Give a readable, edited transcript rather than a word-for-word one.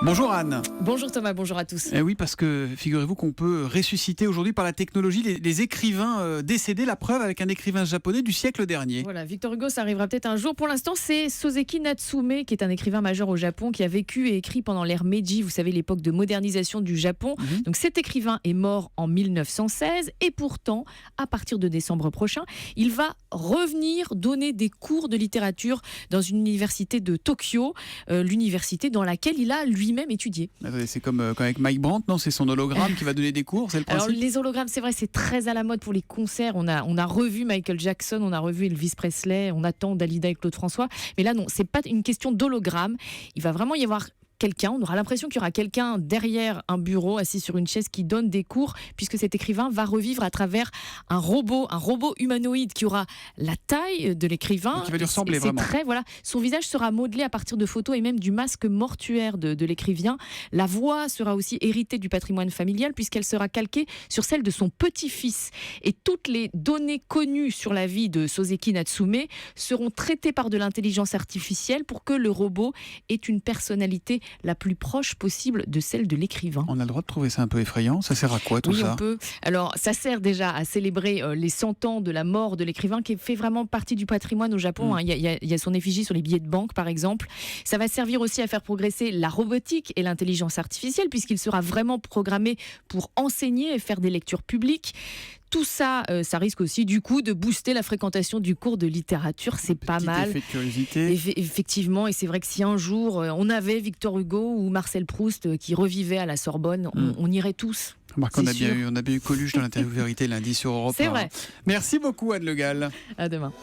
Bonjour Anne. Bonjour Thomas, bonjour à tous. Eh oui, parce que figurez-vous qu'on peut ressusciter aujourd'hui par la technologie les écrivains décédés, la preuve avec un écrivain japonais du siècle dernier. Voilà, Victor Hugo, ça arrivera peut-être un jour. Pour l'instant, c'est Soseki Natsume, qui est un écrivain majeur au Japon, qui a vécu et écrit pendant l'ère Meiji, vous savez, l'époque de modernisation du Japon. Donc cet écrivain est mort en 1916 et pourtant, à partir de décembre prochain, il va revenir donner des cours de littérature dans une université de Tokyo, l'université dans laquelle il a lui-même étudié. Attendez, c'est comme avec Mike Brandt, non? C'est son hologramme qui va donner des cours, c'est le principe? Alors les hologrammes, c'est vrai, c'est très à la mode pour les concerts. On a revu Michael Jackson, on a revu Elvis Presley, on attend Dalida et Claude François. Mais là, non, c'est pas une question d'hologramme. Il va vraiment y avoir quelqu'un, on aura l'impression qu'il y aura quelqu'un derrière un bureau, assis sur une chaise, qui donne des cours, puisque cet écrivain va revivre à travers un robot humanoïde qui aura la taille de l'écrivain. Qui va lui ressembler vraiment. Voilà. Son visage sera modelé à partir de photos et même du masque mortuaire de l'écrivain. La voix sera aussi héritée du patrimoine familial, puisqu'elle sera calquée sur celle de son petit-fils. Et toutes les données connues sur la vie de Soseki Natsume seront traitées par de l'intelligence artificielle pour que le robot ait une personnalité la plus proche possible de celle de l'écrivain. On a le droit de trouver ça un peu effrayant. Ça sert à quoi tout ça? Oui, on peut. Alors, ça sert déjà à célébrer les 100 ans de la mort de l'écrivain, qui fait vraiment partie du patrimoine au Japon. Il y a son effigie sur les billets de banque, par exemple. Ça va servir aussi à faire progresser la robotique et l'intelligence artificielle, puisqu'il sera vraiment programmé pour enseigner et faire des lectures publiques. Tout ça, ça risque aussi du coup de booster la fréquentation du cours de littérature. C'est pas mal. Effet de curiosité. Effectivement, et c'est vrai que si un jour on avait Victor Hugo ou Marcel Proust qui revivaient à la Sorbonne, on irait tous. Remarque, on a bien eu Coluche dans l'interview Vérité lundi sur Europe 1. C'est vrai. Merci beaucoup Anne Le Gall. À demain.